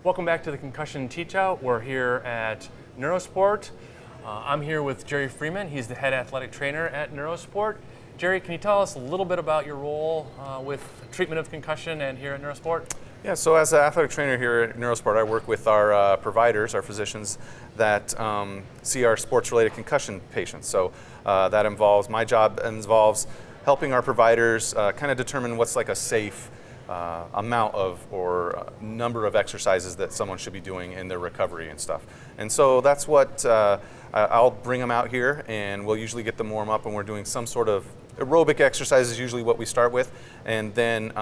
Welcome back to the Concussion Teach Out. We're here at Neurosport. I'm here with Jerry Freeman. He's the head athletic trainer at Neurosport. Jerry, can you tell us a little bit about your role with treatment of concussion and here at Neurosport? Yeah, so as an athletic trainer here at Neurosport, I work with our providers, our physicians that see our sports-related concussion patients. So that involves, my job involves helping our providers kind of determine what's like a safe amount of or number of exercises that someone should be doing in their recovery and stuff. And so that's what I'll bring them out here, and we'll usually get them warm up, and we're doing some sort of aerobic exercise is usually what we start with, and then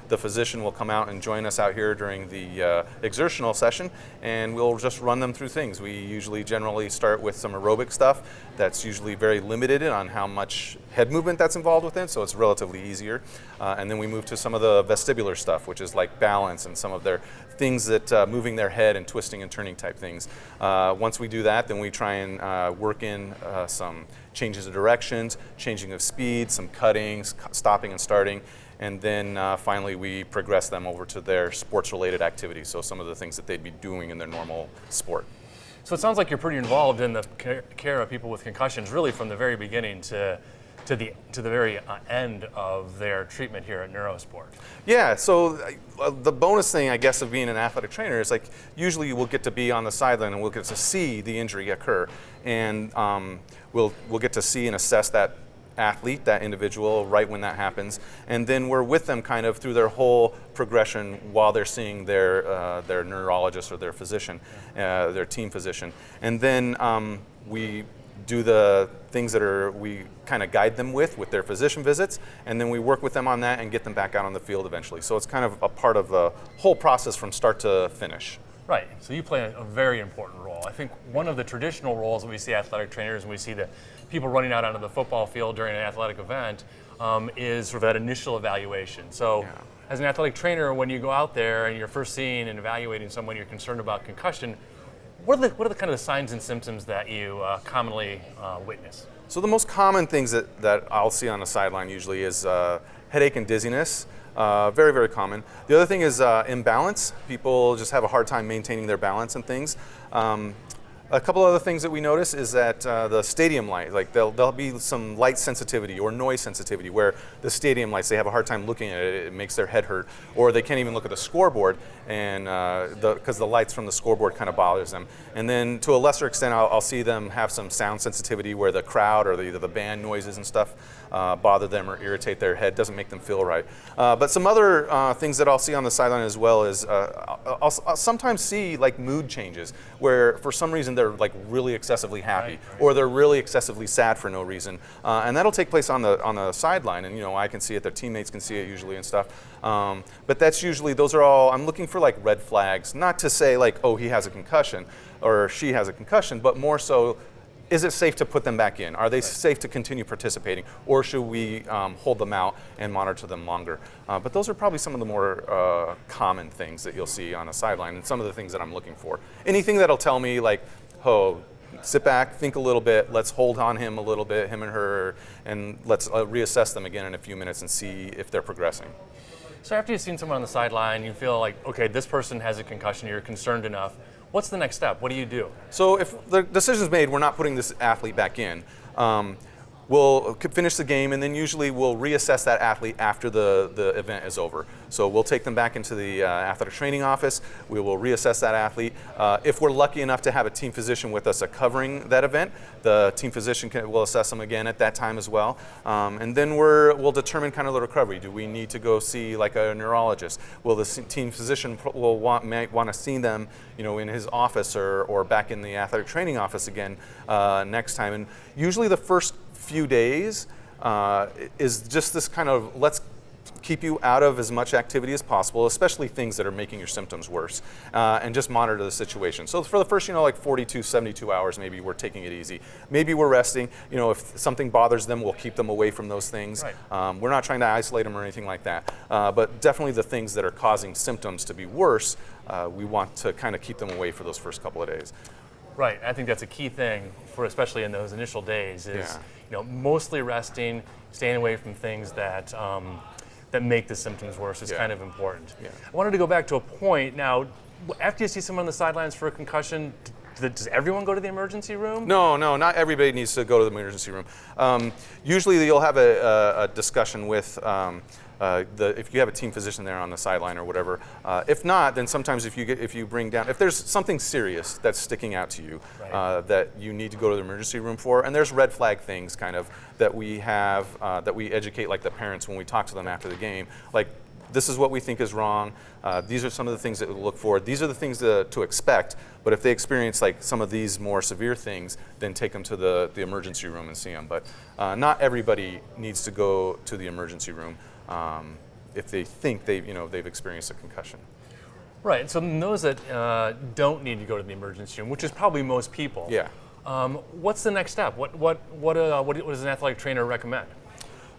the physician will come out and join us out here during the exertional session, and we'll just run them through things. We usually generally start with some aerobic stuff that's usually very limited on how much head movement that's involved within, so it's relatively easier. And then we move to some of the vestibular stuff, which is like balance and some of their things that moving their head and twisting and turning type things. Once we do that, then we try and work in some changes of directions, changing of speed, some cuttings, stopping and starting. And then finally we progress them over to their sports-related activities, so some of the things that they'd be doing in their normal sport. So it sounds like you're pretty involved in the care of people with concussions, really from the very beginning to the very end of their treatment here at Neurosport. Yeah, so the bonus thing, I guess, of being an athletic trainer is like usually we'll get to be on the sideline and we'll get to see the injury occur, and we'll get to see and assess that athlete, that individual, right when that happens, and then we're with them kind of through their whole progression while they're seeing their neurologist or their physician, their team physician, and then we do the things that we kind of guide them with their physician visits, and then we work with them on that and get them back out on the field eventually. So it's kind of a part of the whole process from start to finish. Right, so you play a very important role. I think one of the traditional roles that we see athletic trainers and we see the people running out onto the football field during an athletic event is sort of that initial evaluation. So as an athletic trainer, when you go out there and you're first seeing and evaluating someone you're concerned about concussion, what are the kind of the signs and symptoms that you commonly witness? So the most common things that I'll see on the sideline usually is headache and dizziness. Very, very common. The other thing is imbalance. People just have a hard time maintaining their balance and things. A couple other things that we notice is that the stadium light, like there'll be some light sensitivity or noise sensitivity where the stadium lights, they have a hard time looking at it, it makes their head hurt, or they can't even look at the scoreboard and because the lights from the scoreboard kind of bothers them. And then to a lesser extent, I'll see them have some sound sensitivity where the crowd or either the band noises and stuff bother them or irritate their head, doesn't make them feel right. But some other things that I'll see on the sideline as well is I'll sometimes see like mood changes where for some reason they're like really excessively happy, right. Or they're really excessively sad for no reason, and that'll take place on the sideline, and I can see it, their teammates can see it usually and stuff. But that's usually, those are all, I'm looking for like red flags, not to say like, oh, he has a concussion or she has a concussion, but more so, is it safe to put them back in? Are they safe to continue participating, or should we hold them out and monitor them longer? But those are probably some of the more common things that you'll see on a sideline, and some of the things that I'm looking for. Anything that'll tell me like, oh, sit back, think a little bit, let's hold on him a little bit, him and her, and let's reassess them again in a few minutes and see if they're progressing. So after you've seen someone on the sideline, you feel like, okay, this person has a concussion, you're concerned enough. What's the next step? What do you do? So if the decision's made, we're not putting this athlete back in. We'll finish the game, and then usually we'll reassess that athlete after the event is over. So we'll take them back into the athletic training office. We will reassess that athlete. If we're lucky enough to have a team physician with us covering that event, the team physician will assess them again at that time as well. And then we'll determine kind of the recovery. Do we need to go see like a neurologist? Will the team physician might want to see them, in his office or back in the athletic training office again next time? And usually the first few days is just this kind of, let's keep you out of as much activity as possible, especially things that are making your symptoms worse, and just monitor the situation. So for the first, like 42, 72 hours, maybe we're taking it easy. Maybe we're resting. If something bothers them, we'll keep them away from those things. Right. We're not trying to isolate them or anything like that, but definitely the things that are causing symptoms to be worse, we want to kind of keep them away for those first couple of days. Right, I think that's a key thing for especially in those initial days is mostly resting, staying away from things that that make the symptoms worse is kind of important. Yeah. I wanted to go back to a point now. after you see someone on the sidelines for a concussion, does everyone go to the emergency room? No, not everybody needs to go to the emergency room. Usually you'll have a discussion with if you have a team physician there on the sideline or whatever. If not, then sometimes if you bring down, if there's something serious that's sticking out to you, right, that you need to go to the emergency room for, and there's red flag things kind of that we have, that we educate like the parents when we talk to them after the game, like, this is what we think is wrong. These are some of the things that we look for. These are the things to expect. But if they experience like some of these more severe things, then take them to the emergency room and see them. But not everybody needs to go to the emergency room if they think they've experienced a concussion. Right. So those that don't need to go to the emergency room, which is probably most people. Yeah. What's the next step? What does an athletic trainer recommend?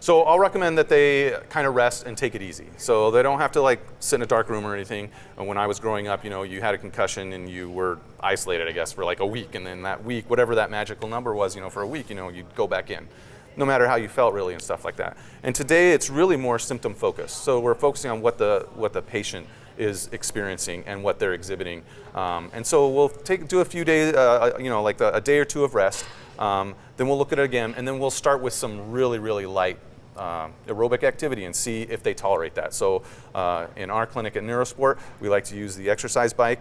So I'll recommend that they kind of rest and take it easy. So they don't have to like sit in a dark room or anything. And when I was growing up, you had a concussion and you were isolated, I guess, for like a week. And then that week, whatever that magical number was, for a week, you'd go back in, no matter how you felt really and stuff like that. And today it's really more symptom focused. So we're focusing on what the patient is experiencing and what they're exhibiting. And so we'll do a few days, like a day or two of rest. Then we'll look at it again, and then we'll start with some really, really light aerobic activity and see if they tolerate that. So in our clinic at Neurosport, we like to use the exercise bike.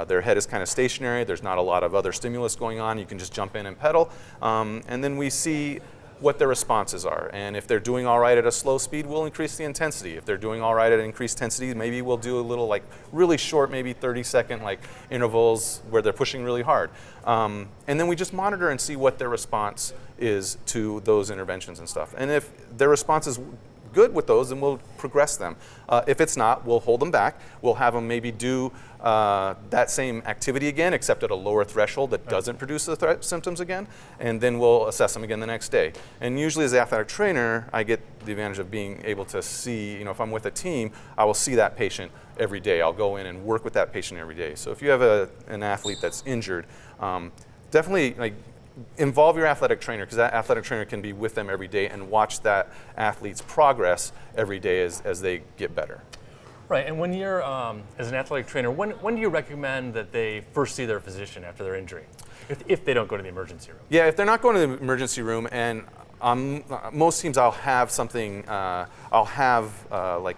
Their head is kind of stationary. There's not a lot of other stimulus going on. You can just jump in and pedal. And then we see what their responses are. And if they're doing all right at a slow speed, we'll increase the intensity. If they're doing all right at increased intensity, maybe we'll do a little like really short, maybe 30-second like intervals where they're pushing really hard. And then we just monitor and see what their response is to those interventions and stuff. And if their response is good with those, then we'll progress them. If it's not, we'll hold them back. We'll have them maybe do that same activity again, except at a lower threshold that doesn't produce the symptoms again, and then we'll assess them again the next day. And usually as an athletic trainer, I get the advantage of being able to see, if I'm with a team, I will see that patient every day. I'll go in and work with that patient every day. So if you have an athlete that's injured, definitely involve your athletic trainer, because that athletic trainer can be with them every day and watch that athlete's progress every day as they get better. Right, and when you're, as an athletic trainer, when do you recommend that they first see their physician after their injury, if they don't go to the emergency room? Yeah, if they're not going to the emergency room, and most teams I'll have something, like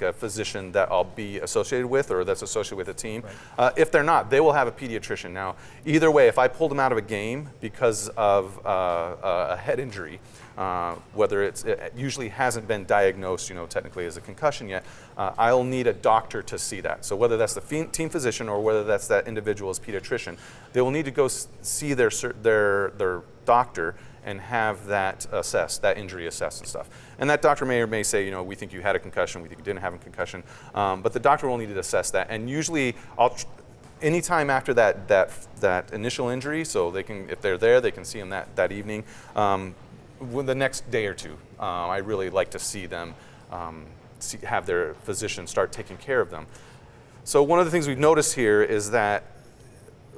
a physician that I'll be associated with or that's associated with a team. Right. If they're not, they will have a pediatrician. Now, either way, if I pulled them out of a game because of a head injury, whether it usually hasn't been diagnosed, technically as a concussion yet, I'll need a doctor to see that. So whether that's the team physician or whether that's that individual's pediatrician, they will need to go see their doctor and have that assessed, that injury assessed and stuff. And that doctor may or may say, we think you had a concussion, we think you didn't have a concussion, but the doctor will need to assess that. And usually, anytime after that initial injury, so they can, if they're there, they can see them that evening. The next day or two, I really like to see them have their physician start taking care of them. So one of the things we've noticed here is that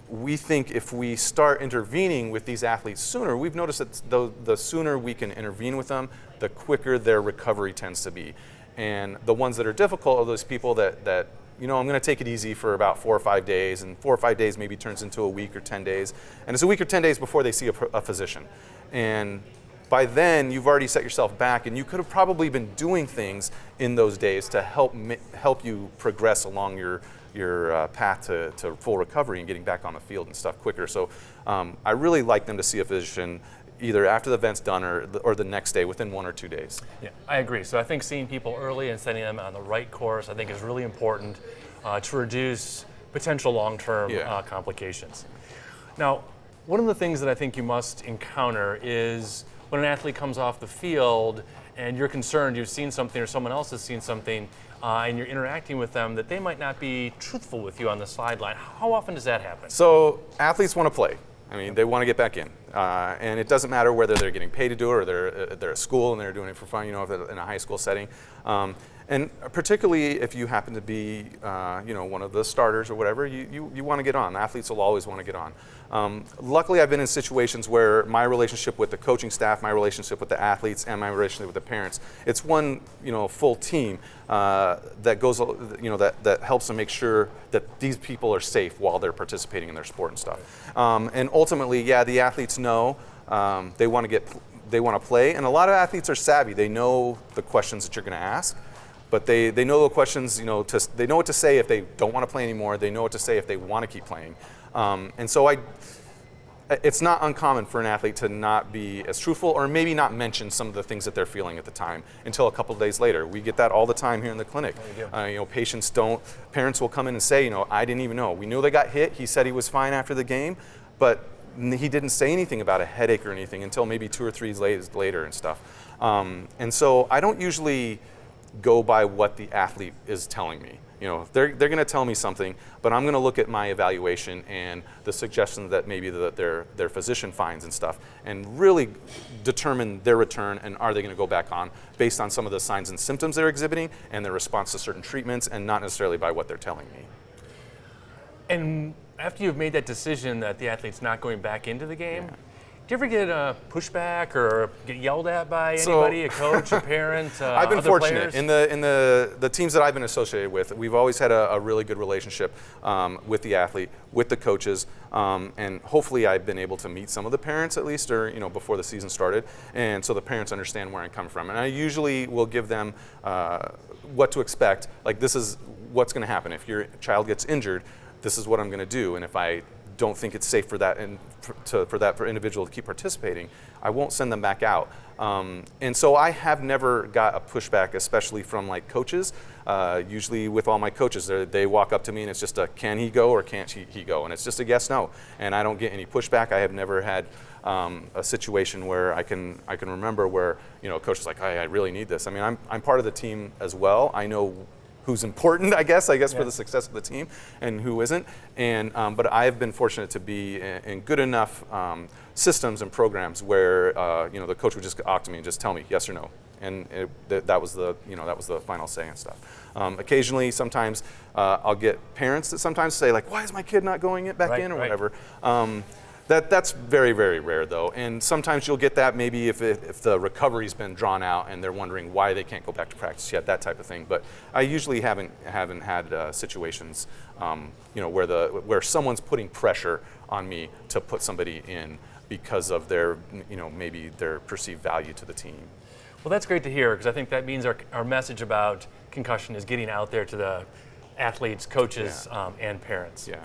we think if we start intervening with these athletes sooner, we've noticed that the sooner we can intervene with them, the quicker their recovery tends to be. And the ones that are difficult are those people that I'm going to take it easy for about 4 or 5 days, and 4 or 5 days maybe turns into a week or 10 days. And it's a week or 10 days before they see a physician. And by then, you've already set yourself back, and you could have probably been doing things in those days to help you progress along your path to full recovery and getting back on the field and stuff quicker. So I really like them to see a physician either after the event's done or the next day, within 1 or 2 days. Yeah, I agree. So I think seeing people early and setting them on the right course, I think is really important to reduce potential long-term complications. Now, one of the things that I think you must encounter is when an athlete comes off the field and you're concerned you've seen something or someone else has seen something and you're interacting with them that they might not be truthful with you on the sideline. How often does that happen? So athletes want to play. I mean, they want to get back in. And it doesn't matter whether they're getting paid to do it or they're at school and they're doing it for fun, if they're in a high school setting. And particularly if you happen to be, one of the starters or whatever, you want to get on. Athletes will always want to get on. Luckily, I've been in situations where my relationship with the coaching staff, my relationship with the athletes, and my relationship with the parents, it's one, full team that goes, that helps to make sure that these people are safe while they're participating in their sport and stuff. And ultimately, yeah, the athletes know they want to play, and a lot of athletes are savvy. They know the questions that you're going to ask. But they know the questions, they know what to say if they don't want to play anymore. They know what to say if they want to keep playing. And so it's not uncommon for an athlete to not be as truthful or maybe not mention some of the things that they're feeling at the time until a couple of days later. We get that all the time here in the clinic. Parents will come in and say, I didn't even know. We knew they got hit. He said he was fine after the game, but he didn't say anything about a headache or anything until maybe 2 or 3 days later and stuff. And so I don't usually go by what the athlete is telling me. They're going to tell me something, but I'm going to look at my evaluation and the suggestions that maybe their physician finds and stuff, and really determine their return and are they going to go back on based on some of the signs and symptoms they're exhibiting and their response to certain treatments, and not necessarily by what they're telling me. And after you've made that decision that the athlete's not going back into the game, do you ever get a pushback or get yelled at by anybody, a coach, a parent, I've been other fortunate. players? In the teams that I've been associated with, we've always had a really good relationship with the athlete, with the coaches, and hopefully I've been able to meet some of the parents at least, or before the season started, and so the parents understand where I'm coming from. And I usually will give them what to expect. Like, this is what's going to happen if your child gets injured. This is what I'm going to do, and if I don't think it's safe for that for individual to keep participating, I won't send them back out. And so I have never got a pushback, especially from like coaches. Usually with all my coaches, they walk up to me and it's just a can he go or can't he go, and it's just a yes no, and I don't get any pushback. I have never had a situation where I can remember where a coach is like, I really need this. I mean, I'm part of the team as well. I know who's important, I guess, for the success of the team, and who isn't. And but I've been fortunate to be in good enough systems and programs where the coach would just talk to me and just tell me yes or no, and that was the final say and stuff. Occasionally, sometimes I'll get parents that sometimes say like, why is my kid not going back in or whatever. That's very, very rare though, and sometimes you'll get that maybe if the recovery's been drawn out and they're wondering why they can't go back to practice yet, that type of thing. But I usually haven't had situations where someone's putting pressure on me to put somebody in because of their maybe their perceived value to the team. Well, that's great to hear, because I think that means our message about concussion is getting out there to the athletes, coaches, and parents. Yeah.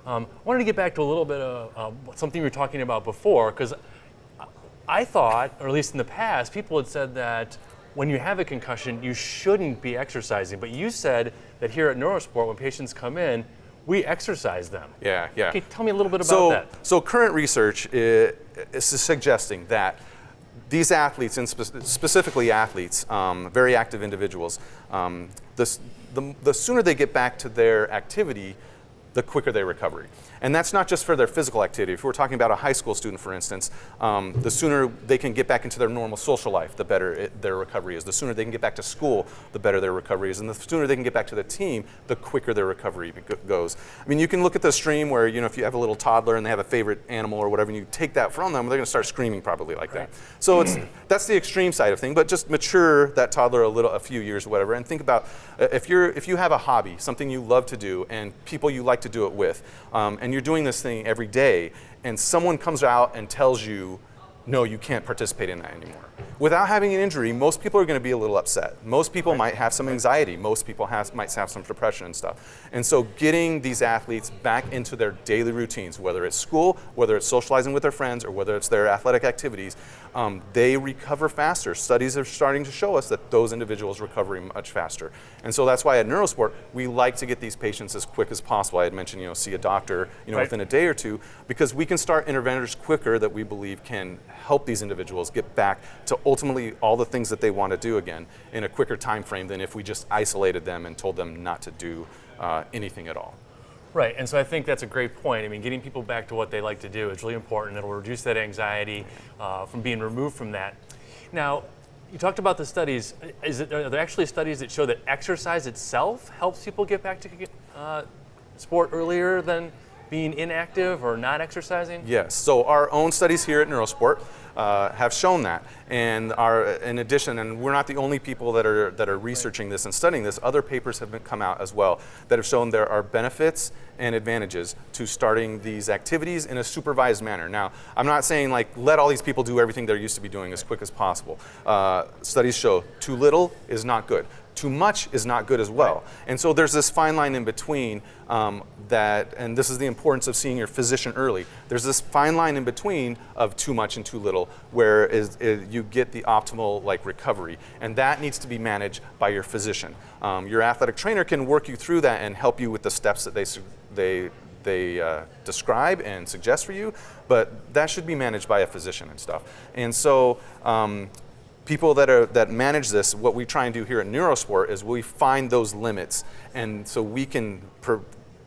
I wanted to get back to a little bit of something we were talking about before, because I thought, or at least in the past, people had said that when you have a concussion, you shouldn't be exercising. But you said that here at Neurosport, when patients come in, we exercise them. Yeah. Okay, tell me a little bit about that. So current research is suggesting that these athletes, and specifically athletes, very active individuals, the sooner they get back to their activity, the quicker they recover. And that's not just for their physical activity. If we're talking about a high school student, for instance, the sooner they can get back into their normal social life, the better their recovery is. The sooner they can get back to school, the better their recovery is. And the sooner they can get back to the team, the quicker their recovery goes. I mean, you can look at the stream where, if you have a little toddler and they have a favorite animal or whatever, and you take that from them, they're going to start screaming probably like that. So that's the extreme side of thing, but just mature that toddler a few years or whatever, and think about if you have a hobby, something you love to do, and people you like to do it with, and you're doing this thing every day, and someone comes out and tells you, no, you can't participate in that anymore. Without having an injury, most people are going to be a little upset. Most people might have some anxiety. Most people might have some depression and stuff. And so getting these athletes back into their daily routines, whether it's school, whether it's socializing with their friends, or whether it's their athletic activities, they recover faster. Studies are starting to show us that those individuals recover much faster. And so that's why at Neurosport, we like to get these patients as quick as possible. I had mentioned, see a doctor, within a day or two, because we can start interventions quicker that we believe can help these individuals get back to ultimately all the things that they want to do again in a quicker time frame than if we just isolated them and told them not to do anything at all. Right, and so I think that's a great point. I mean, getting people back to what they like to do is really important. It'll reduce that anxiety from being removed from that. Now, You talked about the studies. Are there actually studies that show that exercise itself helps people get back to sport earlier than being inactive or not exercising? Yes. So our own studies here at Neurosport have shown that, and in addition, and we're not the only people that are researching this and studying this. Other papers have come out as well that have shown there are benefits and advantages to starting these activities in a supervised manner. Now, I'm not saying like let all these people do everything they're used to be doing as quick as possible. Studies show too little is not good. Too much is not good as well. And so there's this fine line in between and this is the importance of seeing your physician early. There's this fine line in between of too much and too little where you get the optimal recovery. And that needs to be managed by your physician. Your athletic trainer can work you through that and help you with the steps that they describe and suggest for you, but that should be managed by a physician and stuff. And so people that manage this, what we try and do here at Neurosport is we find those limits, and so we can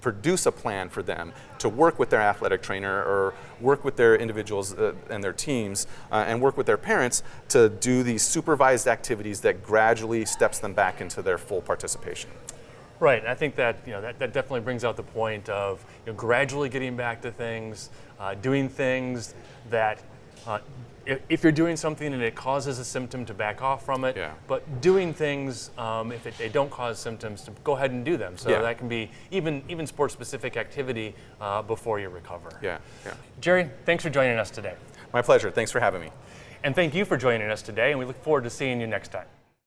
produce a plan for them to work with their athletic trainer or work with their individuals and their teams and work with their parents to do these supervised activities that gradually steps them back into their full participation. Right, and I think that that definitely brings out the point of gradually getting back to things, doing things that if you're doing something and it causes a symptom, to back off from it, but doing things if they don't cause symptoms, to go ahead and do them. So that can be even sport-specific activity before you recover. Yeah. Jerry, thanks for joining us today. My pleasure. Thanks for having me. And thank you for joining us today, and we look forward to seeing you next time.